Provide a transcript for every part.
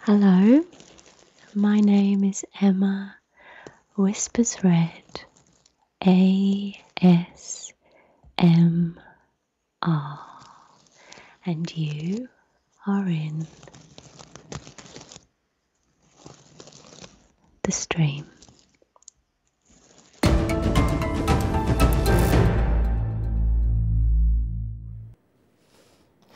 Hello, my name is Emma Whispers Red ASMR, and you are in the stream.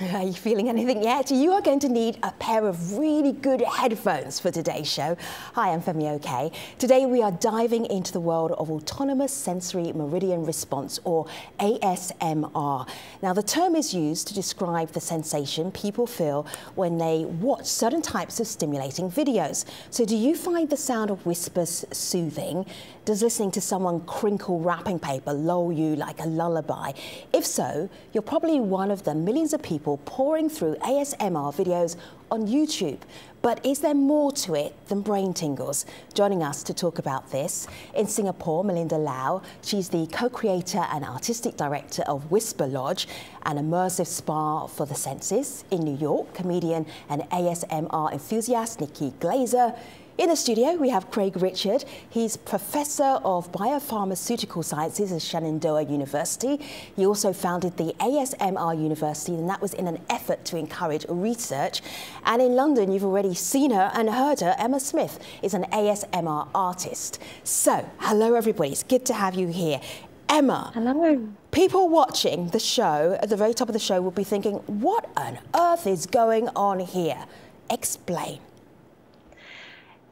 Are you feeling anything yet? You are going to need a pair of really good headphones for today's show. Hi, I'm Femi OK. Today we are diving into the world of autonomous sensory meridian response, or ASMR. Now, the term is used to describe the sensation people feel when they watch certain types of stimulating videos. So do you find the sound of whispers soothing? Does listening to someone crinkle wrapping paper lull you like a lullaby? If so, you're probably one of the millions of people pouring through ASMR videos on YouTube. But is there more to it than brain tingles? Joining us to talk about this, in Singapore, Melinda Lau. She's the co-creator and artistic director of Whisper Lodge, an immersive spa for the senses. In New York, comedian and ASMR enthusiast Nikki Glazer. In the studio, we have Craig Richard. He's Professor of Biopharmaceutical Sciences at Shenandoah University. He also founded the ASMR University, and that was in an effort to encourage research. And in London, you've already seen her and heard her. Emma Smith is an ASMR artist. So, hello everybody, it's good to have you here. Emma. Hello. People watching the show, at the very top of the show, will be thinking, what on earth is going on here? Explain.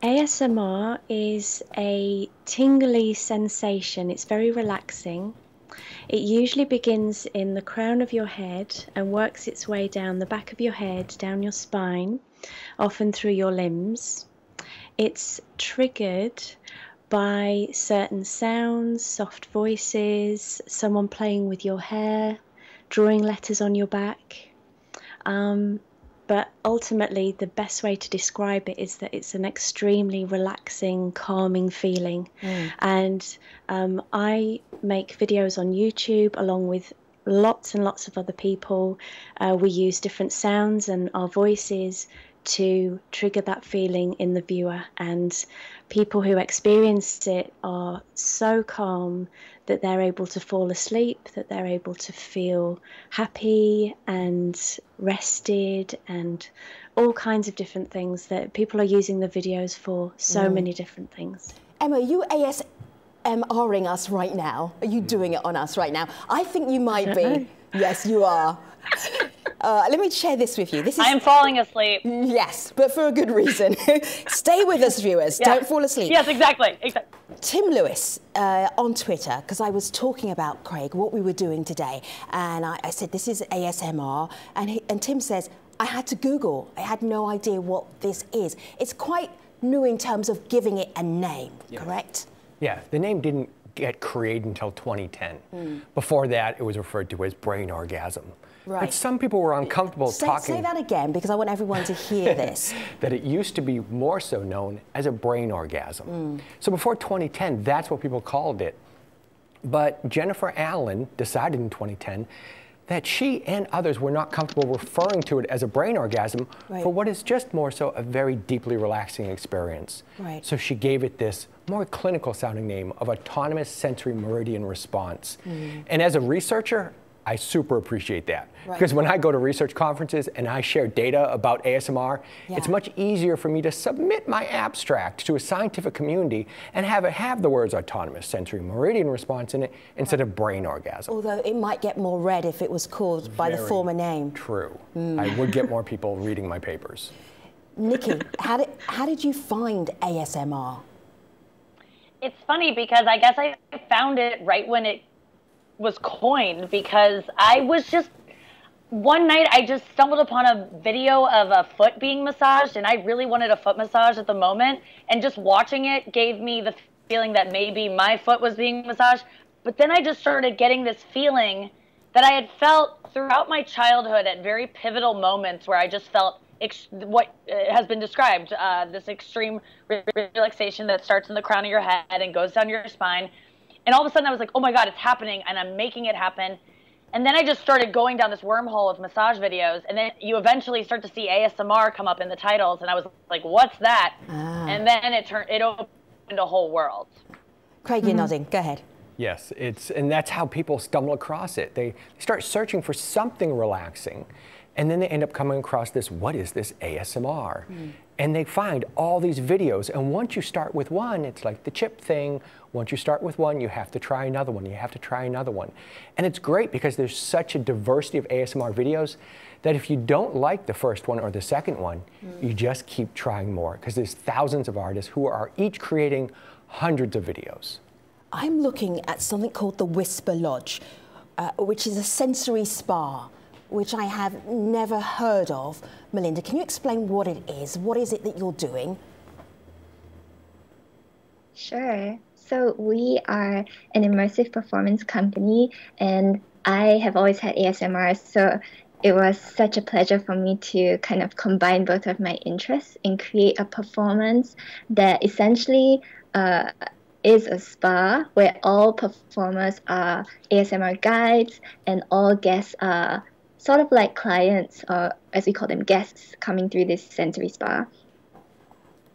ASMR is a tingly sensation. It's very relaxing. It usually begins in the crown of your head and works its way down the back of your head, down your spine, often through your limbs. It's triggered by certain sounds, soft voices, someone playing with your hair, drawing letters on your back. But ultimately, the best way to describe it is that it's an extremely relaxing, calming feeling. And I make videos on YouTube along with lots and lots of other people. We use different sounds and our voices to trigger that feeling in the viewer. And people who experience it are so calm that they're able to fall asleep, that they're able to feel happy and rested, and all kinds of different things that people are using the videos for. So many different things. Emma, are you ASMRing us right now? Are you doing it on us right now? I think you might be. know. Yes, you are. Let me share this with you. This is, I am falling asleep. yes, but for a good reason. Stay with us, viewers. Yeah. Don't fall asleep. Yes, exactly. Tim Lewis on Twitter, because I was talking about, Craig, what we were doing today, and I said, this is ASMR, and Tim says, I had to Google. I had no idea what this is. It's quite new in terms of giving it a name, correct? Yeah, the name didn't get created until 2010. Before that, it was referred to as brain orgasm. Right. But some people were uncomfortable talking. Say that again, because I want everyone to hear this. That it used to be more so known as a brain orgasm. So before 2010, that's what people called it. But Jennifer Allen decided in 2010 that she and others were not comfortable referring to it as a brain orgasm for what is just more so a very deeply relaxing experience. Right. So she gave it this more clinical sounding name of autonomous sensory meridian response. And as a researcher, I super appreciate that. Because when I go to research conferences and I share data about ASMR, it's much easier for me to submit my abstract to a scientific community and have it have the words autonomous sensory meridian response in it instead of brain orgasm. Although it might get more read if it was called by the former name. True. I would get more people reading my papers. Nikki, how did you find ASMR? It's funny because I guess I found it right when it was coined, because I was just, one night I just stumbled upon a video of a foot being massaged, and I really wanted a foot massage at the moment, and just watching it gave me the feeling that maybe my foot was being massaged. But then I just started getting this feeling that I had felt throughout my childhood at very pivotal moments where I just felt what has been described, this extreme relaxation that starts in the crown of your head and goes down your spine. And all of a sudden I was like, oh my God, it's happening, and I'm making it happen. And then I just started going down this wormhole of massage videos, and then you eventually start to see ASMR come up in the titles, and I was like, what's that? And then it opened a whole world. Craig, you're nodding. Go ahead. Yes, and that's how people stumble across it. They start searching for something relaxing, and then they end up coming across this, what is this ASMR? And they find all these videos, and once you start with one, it's like the chip thing. Once you start with one, you have to try another one, you have to try another one. And it's great because there's such a diversity of ASMR videos that if you don't like the first one or the second one, you just keep trying more, because there's thousands of artists who are each creating hundreds of videos. I'm looking at something called the Whisper Lodge, which is a sensory spa, which I have never heard of. Melinda, can you explain what it is? What is it that you're doing? Sure. So we are an immersive performance company, and I have always had ASMR, so it was such a pleasure for me to kind of combine both of my interests and create a performance that essentially is a spa where all performers are ASMR guides and all guests are sort of like clients, or as we call them, guests coming through this sensory spa.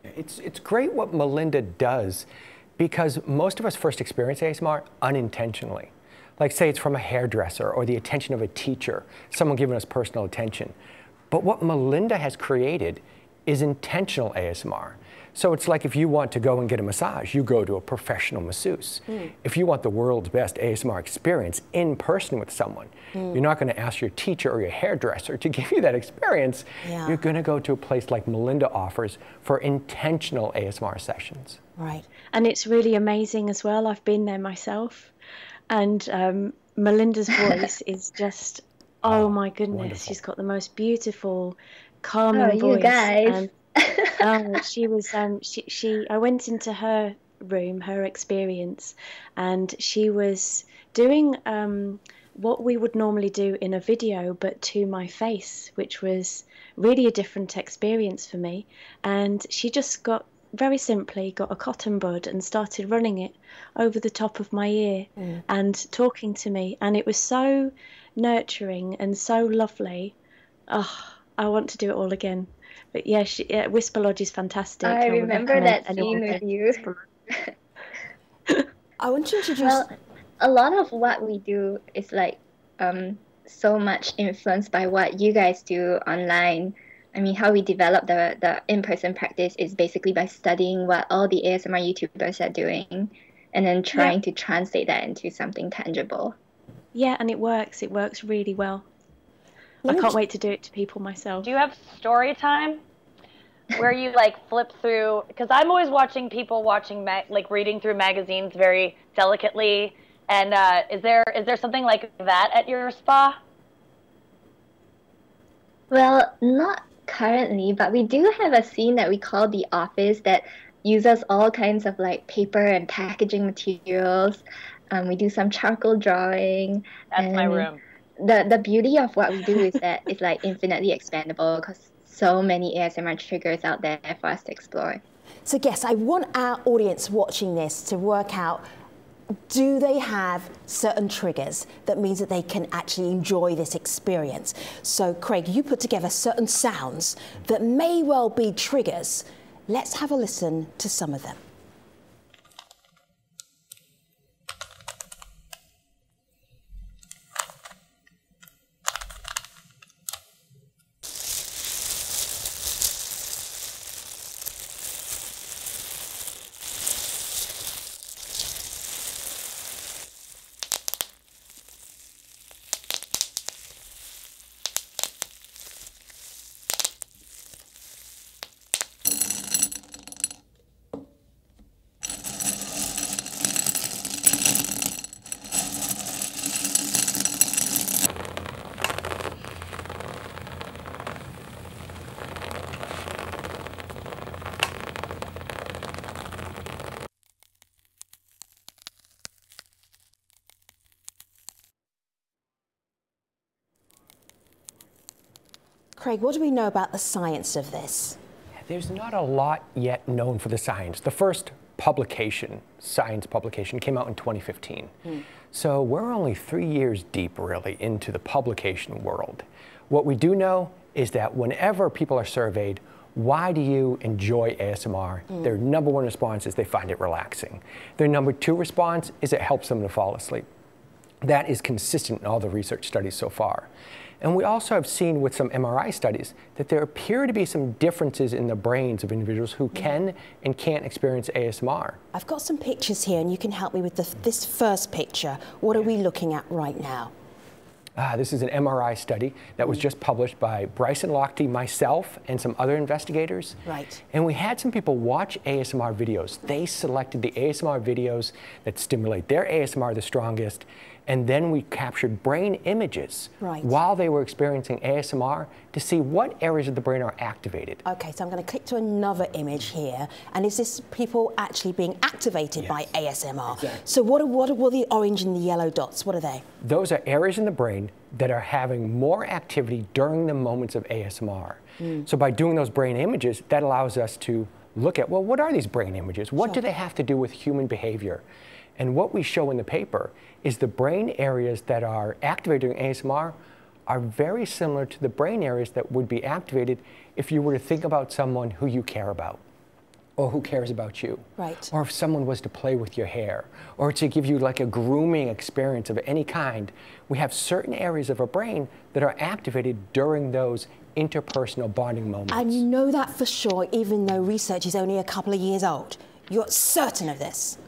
It's great what Melinda does, because most of us first experience ASMR unintentionally. Like, say it's from a hairdresser or the attention of a teacher, someone giving us personal attention. But what Melinda has created is intentional ASMR. So it's like if you want to go and get a massage, you go to a professional masseuse. If you want the world's best ASMR experience in person with someone, you're not going to ask your teacher or your hairdresser to give you that experience. You're going to go to a place like Melinda offers for intentional ASMR sessions. Right. And it's really amazing as well. I've been there myself. And Melinda's voice is just, oh my goodness, wonderful. She's got the most beautiful, calming voice. You guys. And she was, I went into her room, her experience, and she was doing what we would normally do in a video, but to my face, which was really a different experience for me. And she just very simply got a cotton bud and started running it over the top of my ear and talking to me. And it was so nurturing and so lovely. Oh, I want to do it all again. But yeah, Whisper Lodge is fantastic. I remember that scene with you. I want to introduce... Well, a lot of what we do is like so much influenced by what you guys do online. I mean, how we develop the in-person practice is basically by studying what all the ASMR YouTubers are doing and then trying to translate that into something tangible. Yeah, and it works. It works really well. I can't wait to do it to people myself. Do you have story time where you like flip through? Because I'm always watching people reading through magazines very delicately. And is there something like that at your spa? Well, not currently, but we do have a scene that we call The Office that uses all kinds of like paper and packaging materials. We do some charcoal drawing. That's my room. The beauty of what we do is that it's like infinitely expandable because so many ASMR triggers out there for us to explore. So guess I want our audience watching this to work out, do they have certain triggers that means that they can actually enjoy this experience? So Craig, you put together certain sounds that may well be triggers. Let's have a listen to some of them. Craig, what do we know about the science of this? There's not a lot yet known for the science. The first publication, science publication, came out in 2015. So we're only 3 years deep, really, into the publication world. What we do know is that whenever people are surveyed, why do you enjoy ASMR? Their #1 response is they find it relaxing. Their #2 response is it helps them to fall asleep. That is consistent in all the research studies so far. And we also have seen with some MRI studies that there appear to be some differences in the brains of individuals who can and can't experience ASMR. I've got some pictures here, and you can help me with this first picture. What are we looking at right now? This is an MRI study that was just published by Bryson Lochte, myself, and some other investigators. Right. And we had some people watch ASMR videos. They selected the ASMR videos that stimulate their ASMR the strongest, and then we captured brain images while they were experiencing ASMR to see what areas of the brain are activated. Okay, so I'm going to click to another image here, and is this people actually being activated by ASMR? Exactly. So what are the orange and the yellow dots? What are they? Those are areas in the brain that are having more activity during the moments of ASMR. So by doing those brain images, that allows us to look at, well, what are these brain images? What do they have to do with human behavior? And what we show in the paper is the brain areas that are activated during ASMR are very similar to the brain areas that would be activated if you were to think about someone who you care about, or who cares about you. Right. Or if someone was to play with your hair, or to give you like a grooming experience of any kind. We have certain areas of our brain that are activated during those interpersonal bonding moments. And you know that for sure, even though research is only a couple of years old. You're certain of this?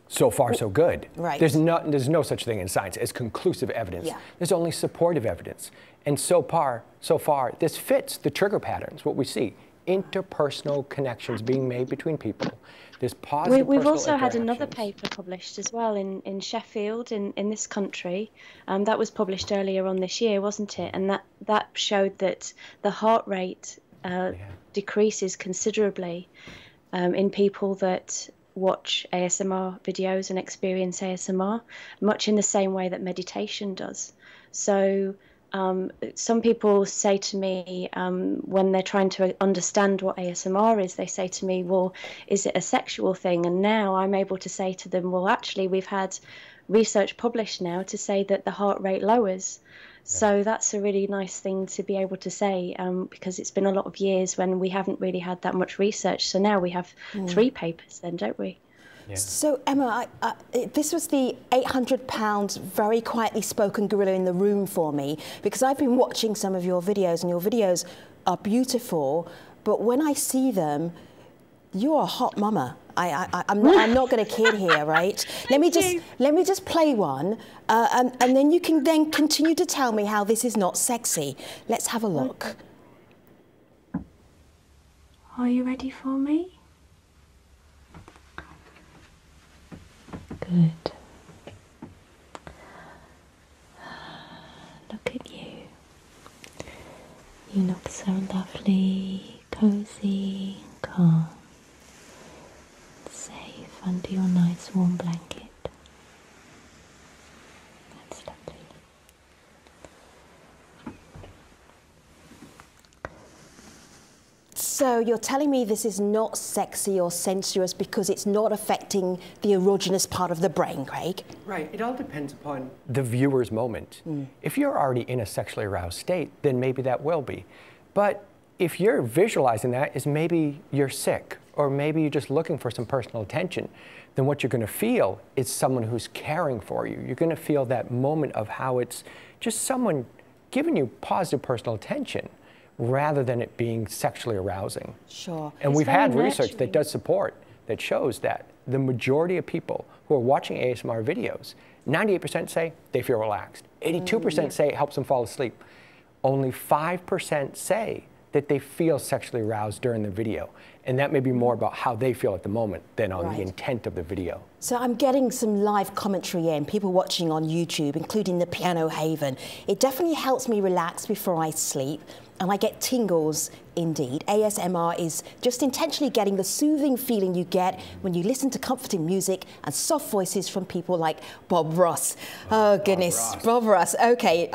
So far, so good. Right. There's no such thing in science as conclusive evidence. Yeah. There's only supportive evidence. And so far, this fits the trigger patterns, what we see. Interpersonal connections being made between people. There's positive We've personal also had another interactions. paper published as well in Sheffield, in this country. That was published earlier on this year, wasn't it? And that showed that the heart rate decreases considerably in people that watch ASMR videos and experience ASMR, much in the same way that meditation does. So some people say to me, when they're trying to understand what ASMR is, they say to me, well, is it a sexual thing? And now I'm able to say to them, well, actually, we've had research published now to say that the heart rate lowers. So that's a really nice thing to be able to say, because it's been a lot of years when we haven't really had that much research. So now we have 3 papers then, don't we? Yeah. So Emma, this was the 800-pound, very quietly spoken gorilla in the room for me, because I've been watching some of your videos, and your videos are beautiful, but when I see them, you're a hot mama. I'm not going to kid here, right? let me just play one, and then you can then continue to tell me how this is not sexy. Let's have a look. Are you ready for me? Good. Look at you. You look so lovely, cozy, calm, safe under your nice warm blanket. That's lovely. So you're telling me this is not sexy or sensuous because it's not affecting the erogenous part of the brain, Craig? Right, it all depends upon the viewer's moment. If you're already in a sexually aroused state, then maybe that will be. But if you're visualizing that as maybe you're sick, or maybe you're just looking for some personal attention, then what you're going to feel is someone who's caring for you. You're going to feel that moment of how it's just someone giving you positive personal attention, rather than it being sexually arousing. Sure. And we've had research that does support, that shows that the majority of people who are watching ASMR videos, 98% say they feel relaxed. 82% say it helps them fall asleep. Only 5% say that they feel sexually aroused during the video. And that may be more about how they feel at the moment than on the intent of the video. So I'm getting some live commentary in, people watching on YouTube, including the Piano Haven. It definitely helps me relax before I sleep, and I get tingles indeed. ASMR is just intentionally getting the soothing feeling you get when you listen to comforting music and soft voices from people like Bob Ross. Oh goodness, Bob Ross. Okay,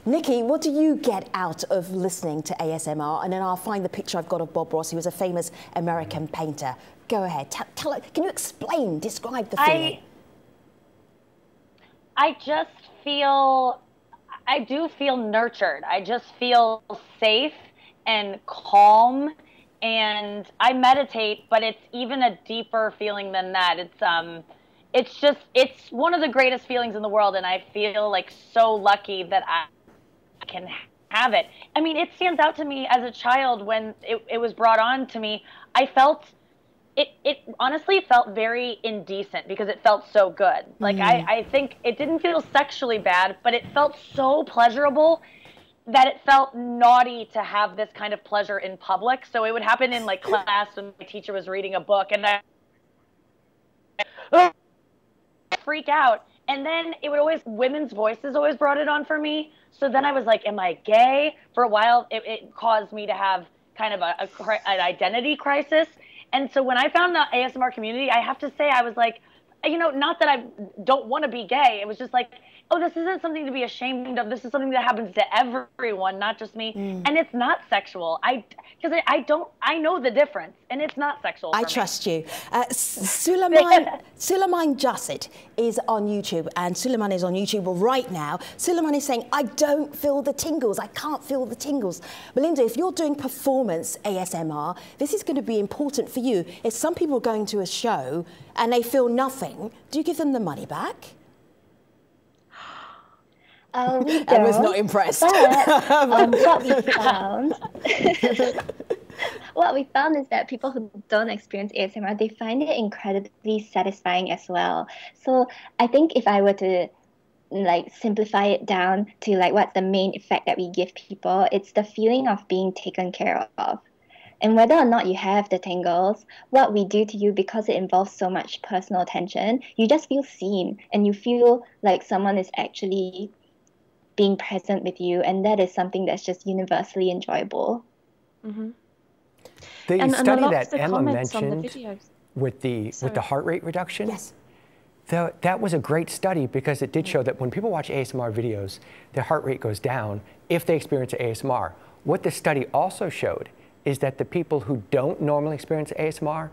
Nikki, what do you get out of listening to ASMR? And then I'll find the picture I've got of Bob Ross, who was a famous American painter. Go ahead, can you explain, describe the feeling? I just feel, I do feel nurtured. I just feel safe and calm, and I meditate, but it's even a deeper feeling than that. It's just, it's one of the greatest feelings in the world, and I feel like so lucky that I can have it. I mean, it stands out to me as a child when it was brought on to me. I felt it honestly felt very indecent because it felt so good. Like I think it didn't feel sexually bad, but it felt so pleasurable that it felt naughty to have this kind of pleasure in public. So it would happen in like class when my teacher was reading a book, and I freak out. And then it would always, women's voices always brought it on for me. So then I was like, am I gay? For a while, it caused me to have kind of an identity crisis. And so when I found the ASMR community, I have to say, I was like, you know, not that I don't want to be gay. It was just like, oh, this isn't something to be ashamed of. This is something that happens to everyone, not just me. And it's not sexual. Because I know the difference, and it's not sexual for me. Trust you. Sulaiman Jassid is on YouTube, and Sulaiman is on YouTube right now. Sulaiman is saying, I don't feel the tingles. I can't feel the tingles. Melinda, if you're doing performance ASMR, this is going to be important for you. If some people are going to a show and they feel nothing, do you give them the money back? We don't. I was not impressed. But what we found is that people who don't experience ASMR, they find it incredibly satisfying as well. So I think if I were to like simplify it down to like what's the main effect that we give people, it's the feeling of being taken care of. And whether or not you have the tingles, what we do to you, because it involves so much personal attention, you just feel seen, and you feel like someone is actually being present with you, and that is something that's just universally enjoyable. The and study a lot that of the Emma comments on the mentioned videos. with the heart rate reduction, Yes. that was a great study because it did show that when people watch ASMR videos, their heart rate goes down if they experience ASMR. What the study also showed is that the people who don't normally experience ASMR,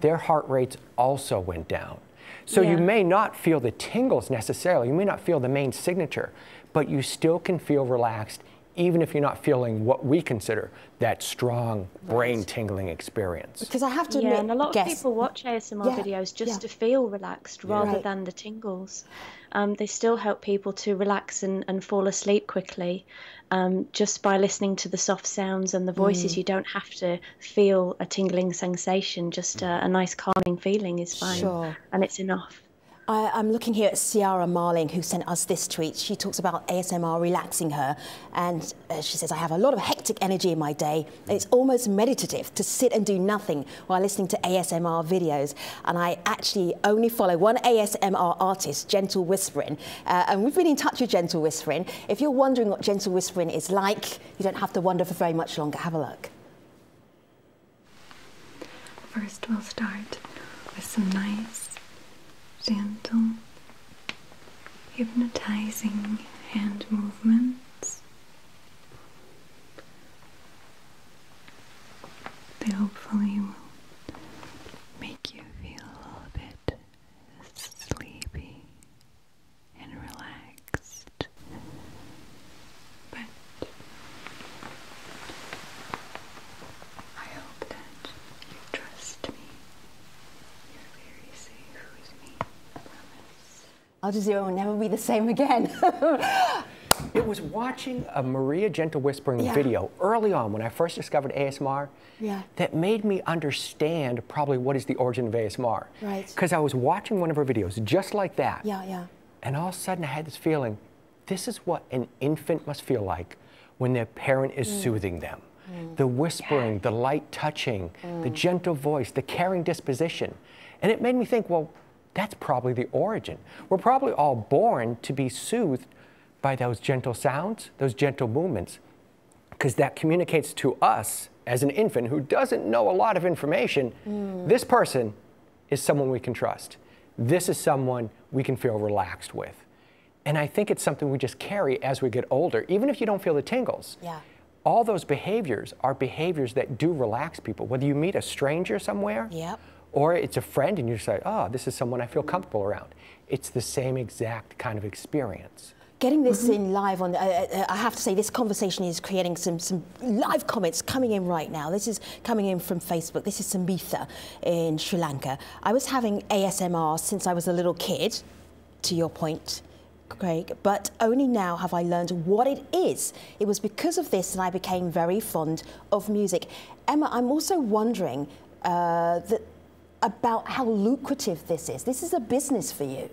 their heart rates also went down. So you may not feel the tingles necessarily, you may not feel the main signature, but you still can feel relaxed even if you're not feeling what we consider that strong brain tingling experience. Because I have to admit, and a lot of people watch ASMR videos just to feel relaxed rather than the tingles. They still help people to relax and fall asleep quickly. Just by listening to the soft sounds and the voices, you don't have to feel a tingling sensation. Just a nice calming feeling is fine, and it's enough. I'm looking here at Ciara Marling, who sent us this tweet. She talks about ASMR relaxing her, and she says, I have a lot of hectic energy in my day. It's almost meditative to sit and do nothing while listening to ASMR videos. And I actually only follow one ASMR artist, Gentle Whispering, and we've been in touch with Gentle Whispering. If you're wondering what Gentle Whispering is like, you don't have to wonder for very much longer. Have a look. First, we'll start with some nice, gentle, hypnotizing hand movements. They hopefully will make you feel a little bit sleepy and relaxed. But I hope that you trust me. You're very safe with me. Al Jazeera will never be the same again. It was watching a Maria Gentle Whispering video early on when I first discovered ASMR that made me understand probably what is the origin of ASMR. Because I was watching one of her videos just like that. And all of a sudden I had this feeling, this is what an infant must feel like when their parent is soothing them. The whispering, the light touching, the gentle voice, the caring disposition. And it made me think, well, that's probably the origin. We're probably all born to be soothed by those gentle sounds, those gentle movements, because that communicates to us as an infant who doesn't know a lot of information. This person is someone we can trust. This is someone we can feel relaxed with. And I think it's something we just carry as we get older, even if you don't feel the tingles. All those behaviors are behaviors that do relax people. Whether you meet a stranger somewhere, or it's a friend and you say, oh, this is someone I feel comfortable around. It's the same exact kind of experience. Getting this in live on, I have to say, this conversation is creating some live comments coming in right now. This is coming in from Facebook. This is Samitha in Sri Lanka. I was having ASMR since I was a little kid, to your point, Craig, but only now have I learned what it is. It was because of this that I became very fond of music. Emma, I'm also wondering about how lucrative this is. This is a business for you.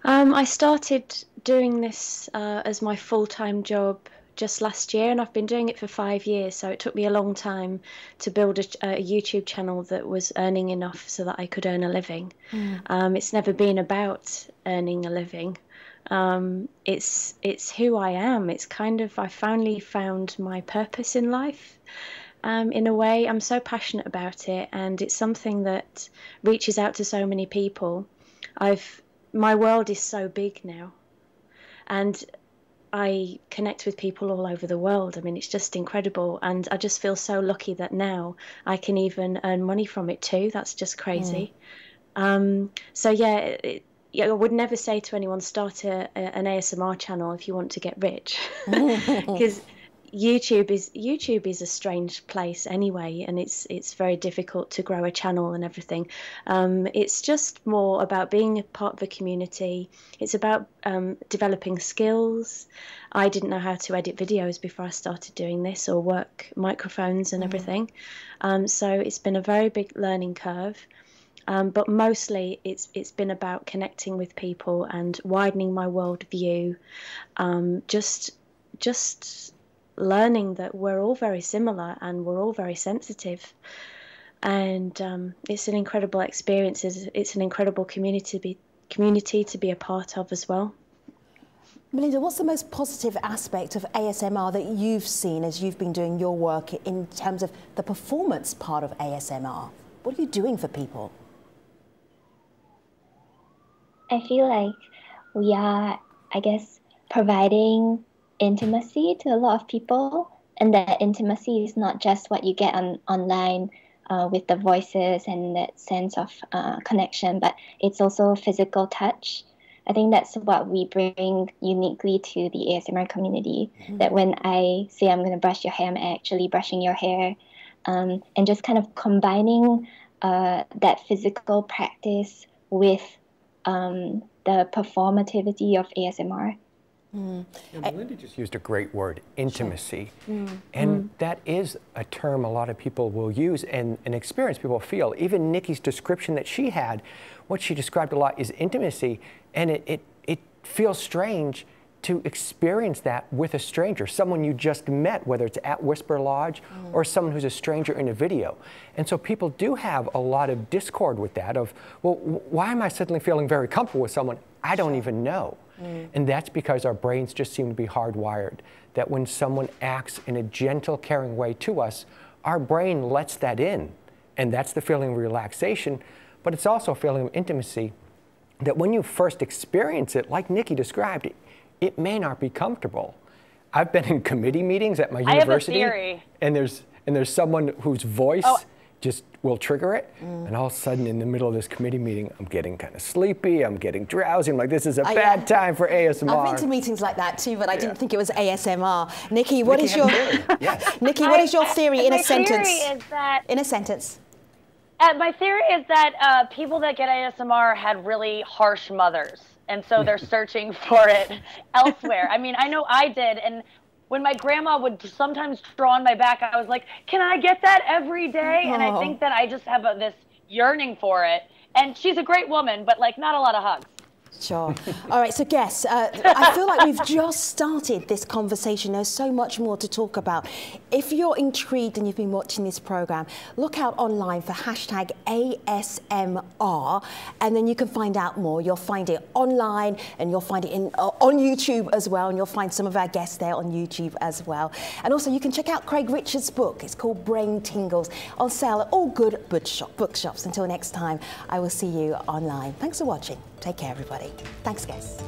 I started doing this as my full-time job just last year, and I've been doing it for 5 years, so it took me a long time to build a YouTube channel that was earning enough so that I could earn a living. It's never been about earning a living. It's who I am. It's kind of, I finally found my purpose in life. In a way, I'm so passionate about it, and it's something that reaches out to so many people. My world is so big now, and I connect with people all over the world. I mean, it's just incredible, and I just feel so lucky that now I can even earn money from it too. That's just crazy. So yeah, I would never say to anyone, start an ASMR channel if you want to get rich, because YouTube is a strange place anyway, and it's very difficult to grow a channel and everything. It's just more about being a part of a community. It's about developing skills. I didn't know how to edit videos before I started doing this, or work microphones and everything. So it's been a very big learning curve. But mostly it's been about connecting with people and widening my worldview. Just learning that we're all very similar and we're all very sensitive, and it's an incredible experience. It's an incredible community to be a part of as well. Melinda, what's the most positive aspect of ASMR that you've seen as you've been doing your work in terms of the performance part of ASMR? What are you doing for people? I feel like we are, I guess, providing intimacy to a lot of people, and that intimacy is not just what you get online with the voices and that sense of connection, but it's also physical touch. I think that's what we bring uniquely to the ASMR community, that when I say I'm going to brush your hair, I'm actually brushing your hair, and just kind of combining that physical practice with the performativity of ASMR. Melinda just used a great word, intimacy. And that is a term a lot of people will use and an experience people feel. Even Nikki's description that she had, what she described a lot is intimacy, and it feels strange to experience that with a stranger, someone you just met, whether it's at Whisper Lodge or someone who's a stranger in a video. And so people do have a lot of discord with that of, well, why am I suddenly feeling very comfortable with someone I don't even know? And that's because our brains just seem to be hardwired, that when someone acts in a gentle, caring way to us, our brain lets that in. And that's the feeling of relaxation, but it's also a feeling of intimacy that when you first experience it, like Nikki described, it may not be comfortable. I've been in committee meetings at my university, I have a theory. and there's someone whose voice just will trigger it, and all of a sudden in the middle of this committee meeting, I'm getting kind of sleepy, I'm getting drowsy, I'm like, this is a bad time for ASMR. I've been to meetings like that too, but I didn't think it was ASMR. Nikki, what is your Nikki, what is your theory in a sentence? Theory is that, in a sentence. my theory is that people that get ASMR had really harsh mothers, and so they're searching for it elsewhere. I mean, I know I did, and when my grandma would sometimes draw on my back, I was like, can I get that every day? And I think that I just have this yearning for it. And she's a great woman, but like not a lot of hugs. Sure. All right, so guests, I feel like we've just started this conversation. There's so much more to talk about. If you're intrigued and you've been watching this program, look out online for hashtag ASMR, and then you can find out more. You'll find it online, and you'll find it on YouTube as well, and you'll find some of our guests there on YouTube as well. And also, you can check out Craig Richards' book. It's called Brain Tingles, on sale at all good bookshops. Until next time, I will see you online. Thanks for watching. Take care, everybody. Thanks, guys.